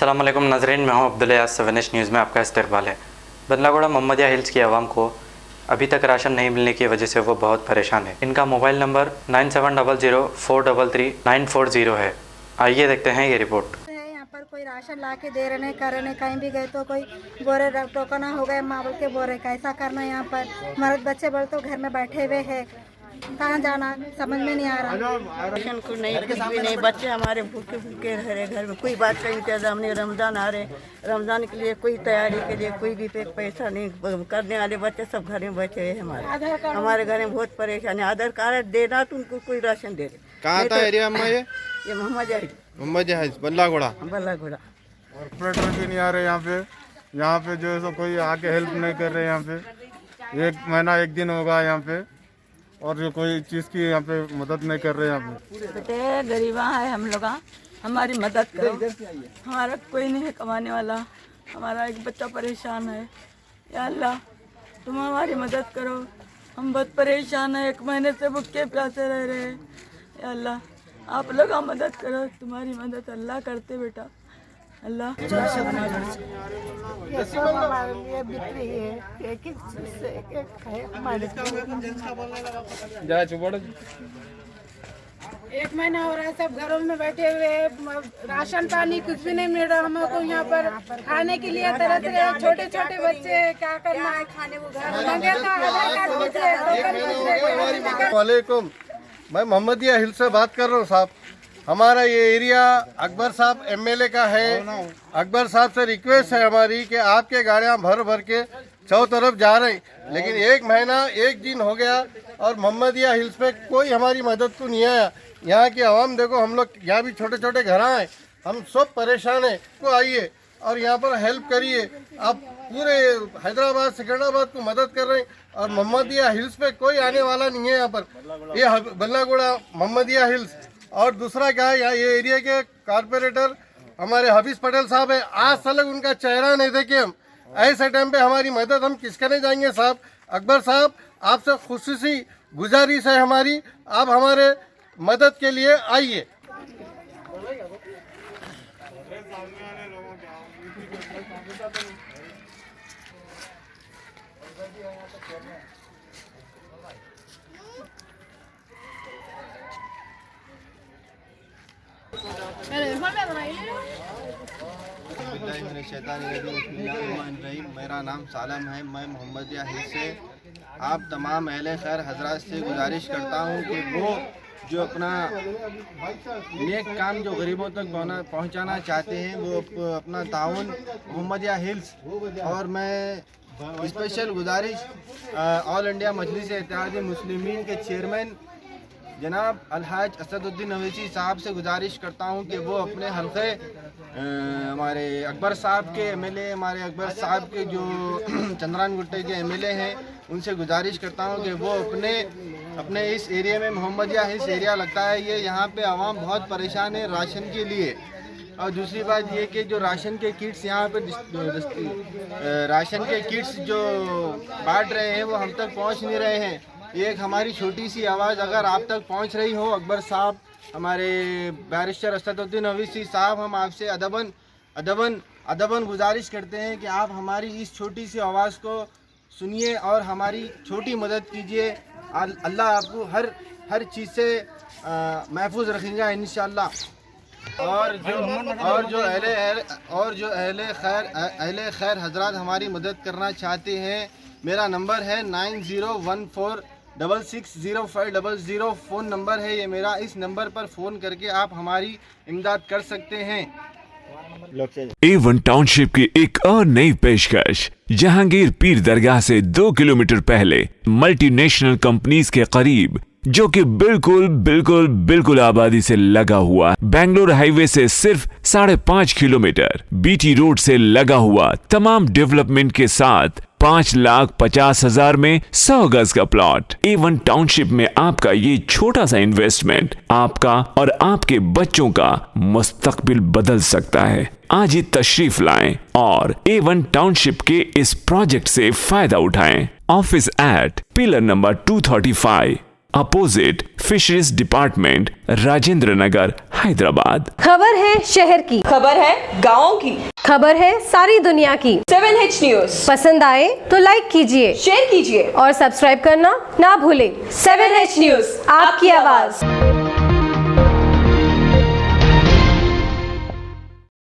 अस्सलाम वालेकुम नाज़रीन, मैं हूं अब्दुल यास। 7 न्यूज़ में आपका इस्तकबाल है। बदलागोड़ा मोहम्मदिया हिल्स की आवाम को अभी तक राशन नहीं मिलने की वजह से वो बहुत परेशान है। इनका मोबाइल नंबर 9700433940 है। आइए देखते हैं ये रिपोर्ट। यहाँ पर कोई राशन ला के दे रहे नहीं, कर रहे नहीं, कहीं भी गए तो कोई बोरे टोकना हो गए, माँ बोल के बोरे कैसा करना। यहाँ पर मर्द बच्चे बड़े तो घर में बैठे हुए हैं, कहाँ जाना समझ में नहीं आ रहा। राशन को नहीं, कुछ भी नहीं, बच्चे हमारे भूखे भूखे रह रहे घर में, कोई बात का इंतजाम नहीं। रमज़ान आ रहे, रमज़ान के लिए कोई तैयारी के लिए कोई भी पैसा नहीं, करने वाले बच्चे सब घर में बैठे हुए हैं। हमारे घर में बहुत परेशानी। आधार कार्ड देना तो उनको कोई राशन दे रहे। कहाँ था एरिया अम्मा? ये मोहम्मद बल्लागोड़ा। बल्लागोड़ा। ऑपरेटर भी नहीं आ रहे यहाँ पे जो है सो कोई आके हेल्प नहीं कर रहे। यहाँ पे 1 महीना 1 दिन होगा यहाँ पे, और जो कोई चीज़ की यहाँ पे मदद नहीं कर रहे। यहाँ पे बेटे गरीबा है हम लोग, हमारी मदद करो। हमारा कोई नहीं है कमाने वाला, हमारा एक बच्चा परेशान है। या अल्लाह तुम हमारी मदद करो, हम बहुत परेशान है, 1 महीने से भूखे प्यासे रह रहे हैं। या अल्लाह आप लोग मदद करो, तुम्हारी मदद अल्लाह करते बेटा। अल्लाह एक महीना हो रहा है, सब घरों में बैठे हुए हैं, राशन पानी कुछ भी नहीं मिल रहा हमको। यहाँ पर खाने के लिए तरह तरह छोटे छोटे बच्चे, क्या करना है खाने को, वालेकुम, मैं मोहम्मदिया हिल से बात कर रहा हूँ साहब। हमारा ये एरिया अकबर साहब एमएलए का है। अकबर साहब से रिक्वेस्ट है हमारी कि आपके गाड़ियाँ भर भर के चारों तरफ जा रही, लेकिन 1 महीना 1 दिन हो गया और मोहम्मदिया हिल्स पे कोई हमारी मदद को नहीं आया। यहाँ की आवाम देखो, हम लोग यहाँ भी छोटे छोटे घर हैं, हम सब परेशान हैं। तो आइए और यहाँ पर हेल्प करिए। आप पूरे हैदराबाद सिकंदराबाद को मदद कर रहे हैं और मोहम्मदिया हिल्स पे कोई आने वाला नहीं है। यहाँ पर ये बल्लागोड़ा मोहम्मदिया हिल्स। और दूसरा क्या है, यहाँ ये एरिया के कारपोरेटर हमारे हफीज पटेल साहब है। आज तक उनका चेहरा नहीं देखे हम। ऐसे टाइम पे हमारी मदद हम किस करने जाएंगे साहब? अकबर साहब, आपसे खुसूसी गुजारिश है हमारी, आप हमारे मदद के लिए आइए। मेरा नाम सालम है, मैं मोहम्मदिया हिल्स से आप तमाम अहले खैर हजरात से गुजारिश करता हूँ कि वो जो अपना नेक काम जो गरीबों तक पहुँचाना चाहते हैं, वो अपना ताउन मोहम्मदिया हिल्स। और मैं स्पेशल गुजारिश ऑल इंडिया मजलिस इत्तेहाद मुस्लिमीन के चेयरमैन जनाब अलहाज असदुद्दीन अवैसी साहब से गुजारिश करता हूं कि वो अपने हल्के हमारे अकबर साहब के एमएलए, हमारे अकबर साहब के जो चंद्रान गुट्टे के एमएलए हैं, उनसे गुजारिश करता हूं कि वो अपने इस एरिया में, मोहम्मदिया हिल्स एरिया लगता है ये, यहाँ पे आवाम बहुत परेशान है राशन के लिए। और दूसरी बात ये कि जो राशन के किट्स यहाँ पे राशन के किट्स जो बांट रहे हैं वो हम तक पहुँच नहीं रहे हैं। एक हमारी छोटी सी आवाज़ अगर आप तक पहुंच रही हो अकबर साहब, हमारे बैरिस्टर असदुद्दीन अवैसी साहब, हम आपसे अदबन गुजारिश करते हैं कि आप हमारी इस छोटी सी आवाज़ को सुनिए और हमारी छोटी मदद कीजिए। अल्लाह आपको हर चीज़ से महफूज रखेगा इंशाअल्लाह। और जो अहले खैर हजरात हमारी मदद करना चाहते हैं, मेरा नंबर है 9014660500 फ़ोन नंबर है ये मेरा। इस नंबर पर फ़ोन करके आप हमारी इमदाद कर सकते हैं। A1 टाउनशिप की एक और नई पेशकश, जहांगीर पीर दरगाह से 2 किलोमीटर पहले मल्टीनेशनल कंपनीज के करीब, जो कि बिल्कुल आबादी से लगा हुआ, बेंगलोर हाईवे से सिर्फ 5.5 किलोमीटर, बीटी रोड से लगा हुआ, तमाम डेवलपमेंट के साथ 5,50,000 में 100 गज का प्लॉट। A1 टाउनशिप में आपका ये छोटा सा इन्वेस्टमेंट आपका और आपके बच्चों का मुस्तकबिल बदल सकता है। आज ही तशरीफ लाएं और A1 टाउनशिप के इस प्रोजेक्ट से फायदा उठाएं। Office at pillar number 235 opposite fisheries department, Rajendra Nagar, Hyderabad. खबर है शहर की, खबर है गाँव की, खबर है सारी दुनिया की। 7H न्यूज पसंद आए तो लाइक कीजिए, शेयर कीजिए और सब्सक्राइब करना ना भूलें। 7H न्यूज, आपकी आवाज।